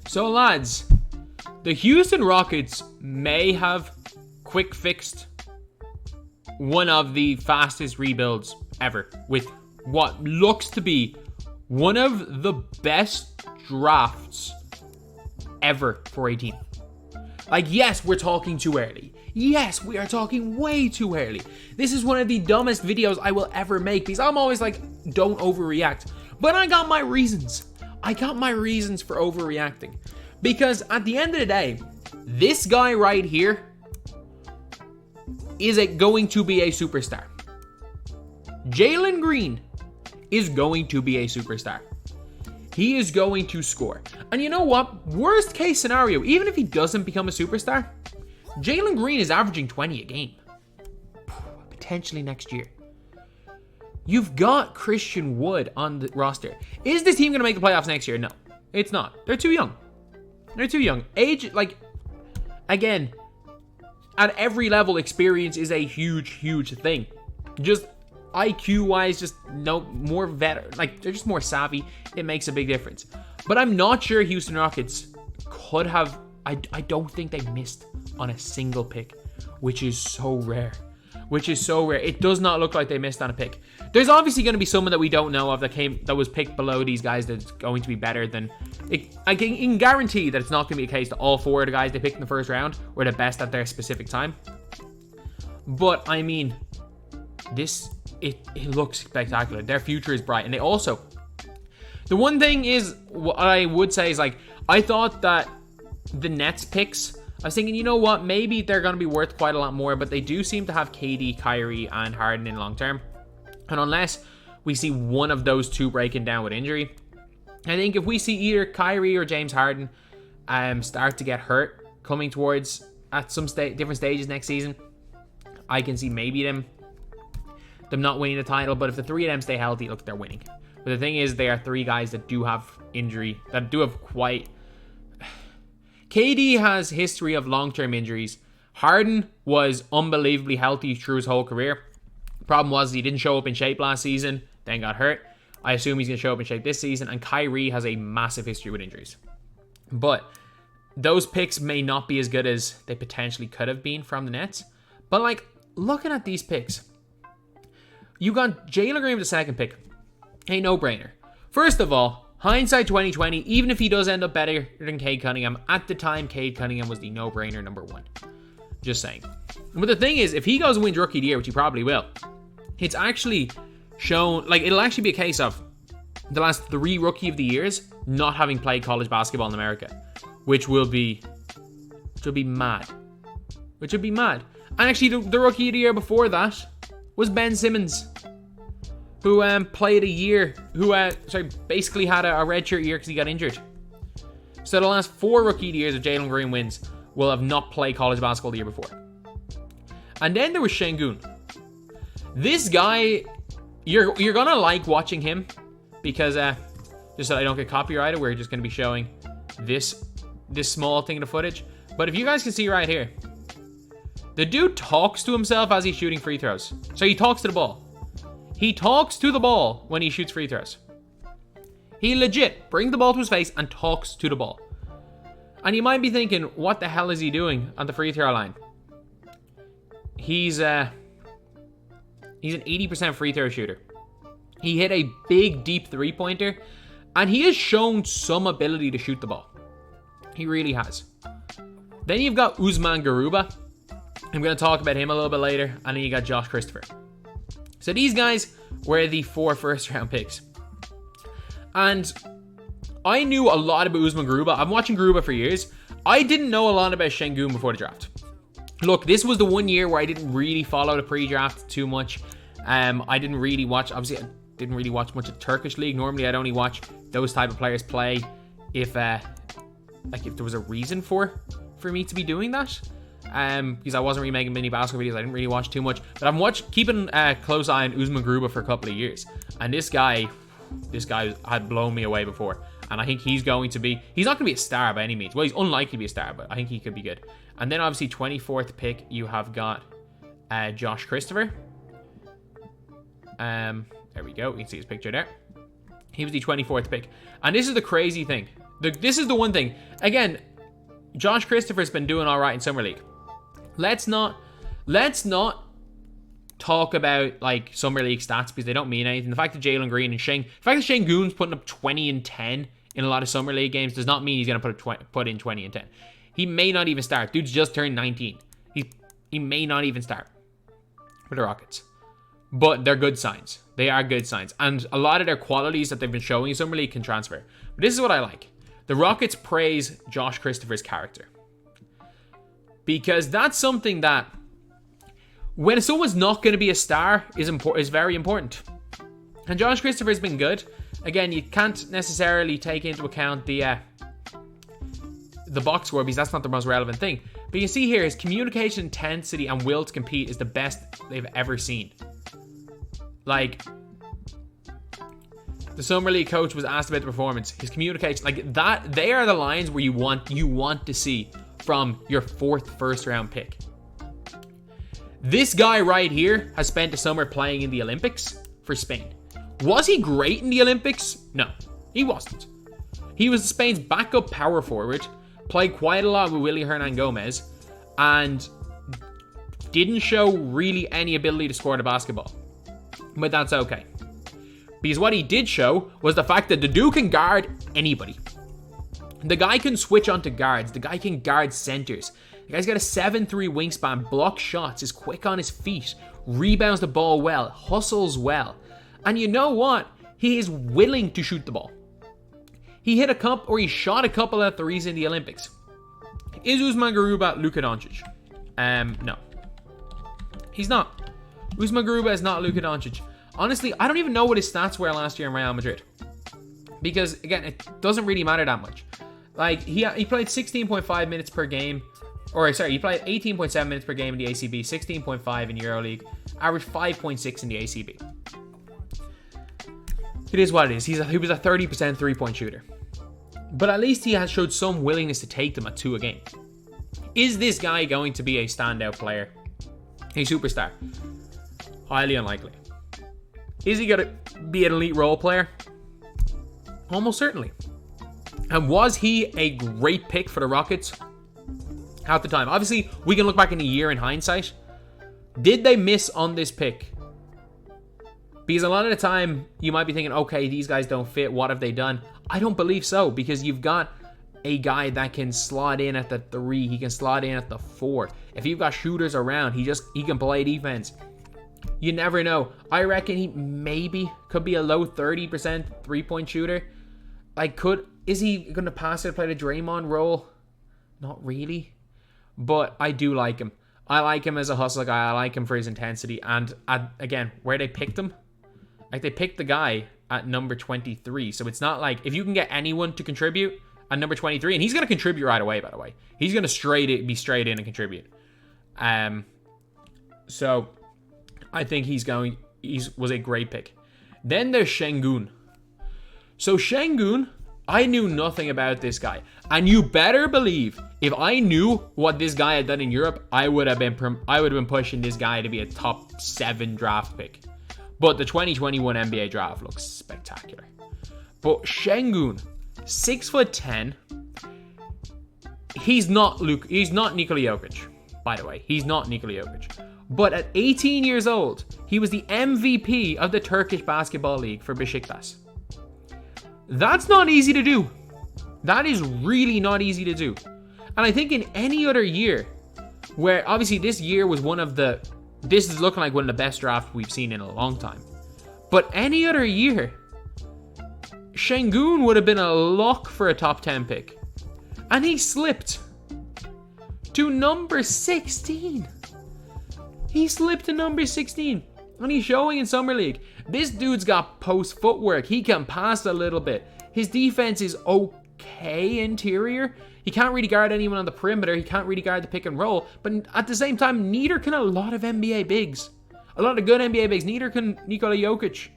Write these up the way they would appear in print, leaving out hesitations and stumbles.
So lads, the Houston Rockets may have quick fixed one of the fastest rebuilds ever with what looks to be one of the best drafts ever for a team. Like, yes, we're talking too early. Yes, we are talking way too early. This is one of the dumbest videos I will ever make because I'm always like, don't overreact. But I got my reasons. I got my reasons for overreacting. Because at the end of the day, this guy right here is going to be a superstar. Jalen Green is going to be a superstar. He is going to score. And you know what? Worst case scenario, even if he doesn't become a superstar, Jalen Green is averaging 20 a game. Potentially next year. You've got Christian Wood on the roster. Is this team going to make the playoffs next year? No, it's not. They're too young. They're too young. Age, like, again, at every level, experience is a huge, huge thing. Just IQ-wise, just no more veteran. Like, they're just more savvy. It makes a big difference. But I'm not sure Houston Rockets could have... I don't think they missed on a single pick, which is so rare. It does not look like they missed on a pick. There's obviously going to be someone that we don't know of that was picked below these guys that's going to be better than... I can guarantee that it's not going to be a case that all four of the guys they picked in the first round were the best at their specific time. But, I mean, it looks spectacular. Their future is bright. And they also... The one thing is, what I would say is, like, I thought that the Nets picks... I was thinking, you know what, maybe they're going to be worth quite a lot more, but they do seem to have KD, Kyrie, and Harden in long term. And unless we see one of those two breaking down with injury, I think if we see either Kyrie or James Harden start to get hurt coming towards at some different stages next season, I can see maybe them not winning the title. But if the three of them stay healthy, look, they're winning. But the thing is, they are three guys that do have injury, that do have quite... KD has history of long-term injuries. Harden was unbelievably healthy through his whole career. The problem was he didn't show up in shape last season, then got hurt. I assume he's going to show up in shape this season. And Kyrie has a massive history with injuries. But those picks may not be as good as they potentially could have been from the Nets. But, like, looking at these picks, you got Jalen Green with the second pick. A no-brainer. First of all, hindsight 2020, even if he does end up better than Cade Cunningham, at the time, Cade Cunningham was the no-brainer number one. Just saying. But the thing is, if he goes and wins Rookie of the Year, which he probably will, it's actually shown, like, it'll actually be a case of the last 3 Rookie of the Years not having played college basketball in America, which will be mad. And actually, the Rookie of the Year before that was Ben Simmons, who played a year, who basically had a redshirt year because he got injured. So the last 4 Rookie years of Jalen Green wins will have not played college basketball the year before. And then there was Şengün. This guy, you're gonna like watching him because just so I don't get copyrighted, we're just gonna be showing this small thing in the footage. But if you guys can see right here, the dude talks to himself as he's shooting free throws. So he talks to the ball. He talks to the ball when he shoots free throws. He legit brings the ball to his face and talks to the ball. And you might be thinking, what the hell is he doing on the free throw line? He's an 80% free throw shooter. He hit a big, deep three-pointer, and he has shown some ability to shoot the ball. He really has. Then you've got Usman Garuba. I'm going to talk about him a little bit later. And then you got Josh Christopher. So these guys were the 4 first-round picks. And I knew a lot about Usman Garuba. I've been watching Garuba for years. I didn't know a lot about Şengün before the draft. Look, this was the one year where I didn't really follow the pre-draft too much. I didn't really watch, obviously, I didn't really watch much of the Turkish league. Normally, I'd only watch those type of players play if there was a reason for me to be doing that. Because I wasn't really making mini basketball videos. I didn't really watch too much. But I'm keeping a close eye on Usman Garuba for a couple of years. And this guy had blown me away before. And I think he's not going to be a star by any means. Well, he's unlikely to be a star, but I think he could be good. And then obviously 24th pick, you have got Josh Christopher. There we go. You can see his picture there. He was the 24th pick. And this is the crazy thing. This is the one thing. Again, Josh Christopher's been doing all right in Summer League. Let's not talk about like Summer League stats because they don't mean anything. The fact that Jalen Green and the fact that Şengün's putting up 20 and 10 in a lot of Summer League games does not mean he's going to put in 20 and 10. He may not even start. Dude's just turned 19. He may not even start for the Rockets. But they're good signs. They are good signs. And a lot of their qualities that they've been showing in Summer League can transfer. But this is what I like. The Rockets praise Josh Christopher's character. Because that's something that, when someone's not going to be a star, is very important. And Josh Christopher's been good. Again, you can't necessarily take into account the box score because that's not the most relevant thing. But you see here, his communication intensity and will to compete is the best they've ever seen. Like, the Summer League coach was asked about the performance. His communication, like that, they are the lines where you want to see from your fourth first-round pick. This guy right here has spent the summer playing in the Olympics for Spain. Was he great in the Olympics? No, he wasn't. He was Spain's backup power forward, played quite a lot with Willy Hernan Gomez, and didn't show really any ability to score the basketball. But that's okay. Because what he did show was the fact that the dude can guard anybody. The guy can switch onto guards. The guy can guard centers. The guy's got a 7'3" wingspan, blocks shots, is quick on his feet, rebounds the ball well, hustles well. And you know what? He is willing to shoot the ball. He shot a couple of threes in the Olympics. Is Usman Garuba Luka Doncic? No. He's not. Usman Garuba is not Luka Doncic. Honestly, I don't even know what his stats were last year in Real Madrid. Because, again, it doesn't really matter that much. Like, he played 16.5 minutes per game. He played 18.7 minutes per game in the ACB, 16.5 in EuroLeague, averaged 5.6 in the ACB. It is what it is. He was a 30% three-point shooter. But at least he has showed some willingness to take them at 2 a game. Is this guy going to be a standout player? A superstar? Highly unlikely. Is he going to be an elite role player? Almost certainly. And was he a great pick for the Rockets at the time? Obviously, we can look back in a year in hindsight. Did they miss on this pick? Because a lot of the time, you might be thinking, okay, these guys don't fit. What have they done? I don't believe so, because you've got a guy that can slot in at the 3. He can slot in at the 4. If you've got shooters around, he can play defense. You never know. I reckon he maybe could be a low 30% three-point shooter. Is he going to pass it, play the Draymond role? Not really. But I do like him. I like him as a hustle guy. I like him for his intensity. And again, where they picked him, like they picked the guy at number 23. So it's not like if you can get anyone to contribute at number 23, and he's going to contribute right away, by the way. He's going to be straight in and contribute. So I think he was a great pick. Then there's Şengün. So Şengün, I knew nothing about this guy. And you better believe, if I knew what this guy had done in Europe, I would have been pushing this guy to be a top 7 draft pick. But the 2021 NBA draft looks spectacular. But Şengün, 6'10". He's not Nikola Jokic, by the way. He's not Nikola Jokic. But at 18 years old, he was the MVP of the Turkish Basketball League for Beşiktaş. That's not easy to do. That is really not easy to do. And I think in any other year, where obviously this year was this is looking like one of the best drafts we've seen in a long time. But any other year, Şengün would have been a lock for a top 10 pick. And he slipped to number 16. He slipped to number 16. And he's showing in Summer League. This dude's got post footwork. He can pass a little bit. His defense is okay interior. He can't really guard anyone on the perimeter. He can't really guard the pick and roll. But at the same time, neither can a lot of NBA bigs. A lot of good NBA bigs. Neither can Nikola Jokic.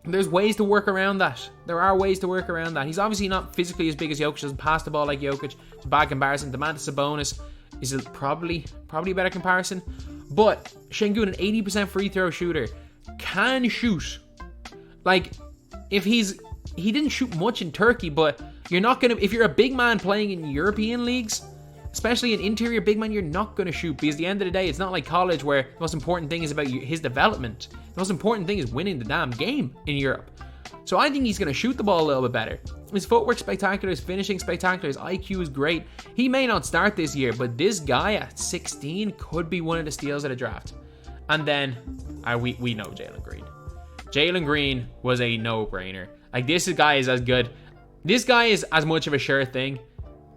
There's ways to work around that. There are ways to work around that. He's obviously not physically as big as Jokic. Doesn't pass the ball like Jokic. It's a bad comparison. Domantas Sabonis is probably a better comparison. But Şengün, an 80% free throw shooter, can shoot. If he's he didn't shoot much in Turkey, but you're not going to, if you're a big man playing in European leagues, especially an interior big man, you're not going to shoot, because at the end of the day, it's not like college where the most important thing is about his development. The most important thing is winning the damn game in Europe. So I think he's going to shoot the ball a little bit better. His footwork's spectacular, his finishing spectacular, his IQ is great. He may not start this year, but this guy at 16 could be one of the steals of the draft. And then, we know Jalen Green. Jalen Green was a no-brainer. Like, this guy is as good. This guy is as much of a sure thing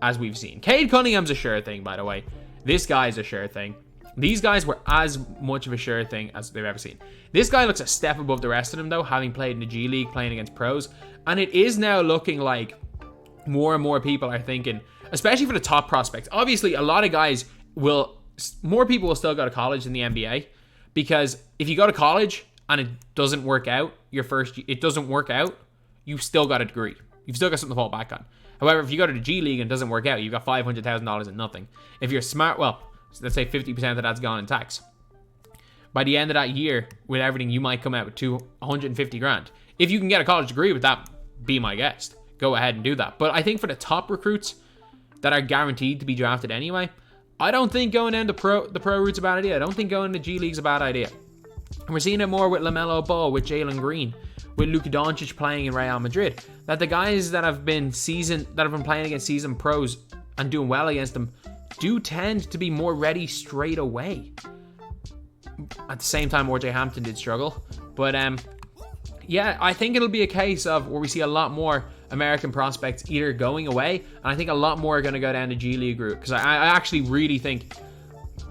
as we've seen. Cade Cunningham's a sure thing, by the way. This guy is a sure thing. These guys were as much of a sure thing as they've ever seen. This guy looks a step above the rest of them, though, having played in the G League, playing against pros. And it is now looking like more and more people are thinking, especially for the top prospects. Obviously, a lot of guys more people will still go to college in the NBA, because if you go to college and it doesn't work out, you still got a degree. You've still got something to fall back on. However, if you go to the G League and it doesn't work out, you've got $500,000 and nothing. If you're smart, well, let's say 50% of that's gone in tax. By the end of that year, with everything, you might come out with $150,000. If you can get a college degree with that, be my guest. Go ahead and do that. But I think for the top recruits that are guaranteed to be drafted anyway, I don't think going down the pro route's a bad idea. I don't think going to G League's a bad idea. And we're seeing it more with LaMelo Ball, with Jalen Green, with Luka Doncic playing in Real Madrid. That the guys that have been playing against seasoned pros and doing well against them do tend to be more ready straight away. At the same time, RJ Hampton did struggle. But yeah, I think it'll be a case of where we see a lot more American prospects either going away, and I think a lot more are going to go down the G League route. Because I actually really think,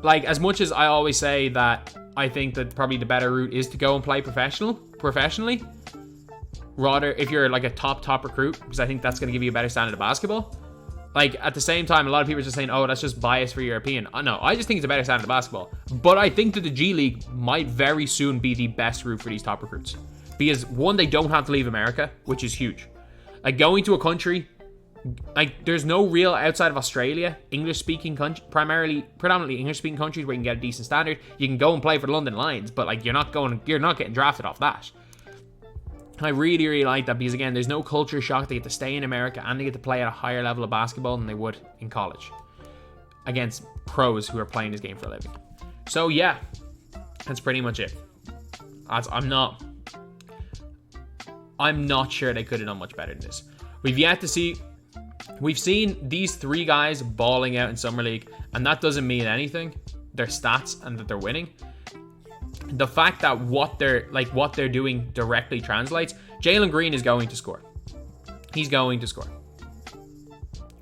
like, as much as I always say that I think that probably the better route is to go and play professionally, rather if you're like a top recruit, because I think that's going to give you a better standard of basketball. Like, at the same time, a lot of people are just saying, oh, that's just bias for European. No, I just think it's a better standard of basketball. But I think that the G League might very soon be the best route for these top recruits. Because, one, they don't have to leave America, which is huge. Like, going to a country, like, there's no real, outside of Australia, English-speaking country, predominantly English-speaking countries where you can get a decent standard. You can go and play for the London Lions, but, like, you're not getting drafted off that. I really, really like that, because again, there's no culture shock. They get to stay in America and they get to play at a higher level of basketball than they would in college against pros who are playing this game for a living. So yeah, that's pretty much it. I'm not sure they could have done much better than this. We've seen these three guys balling out in Summer League, and that doesn't mean anything. Their stats and that they're winning. The fact that what they're doing directly translates. Jalen Green is going to score. He's going to score.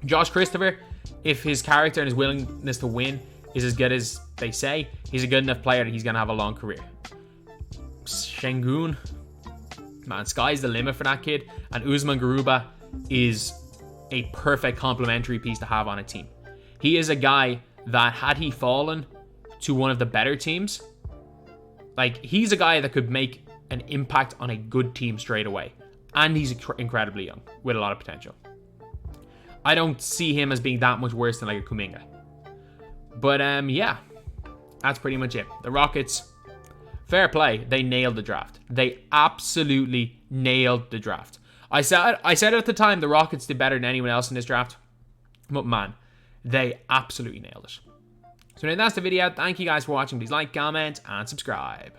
Josh Christopher, if his character and his willingness to win is as good as they say, he's a good enough player that he's going to have a long career. Şengün, man, sky's the limit for that kid. And Usman Garuba is a perfect complementary piece to have on a team. He is a guy that, had he fallen to one of the better teams, like, he's a guy that could make an impact on a good team straight away. And he's incredibly young, with a lot of potential. I don't see him as being that much worse than, like, a Kuminga. But, yeah, that's pretty much it. The Rockets, fair play. They nailed the draft. They absolutely nailed the draft. I said at the time the Rockets did better than anyone else in this draft. But, man, they absolutely nailed it. So that's the video. Thank you guys for watching. Please like, comment, and subscribe.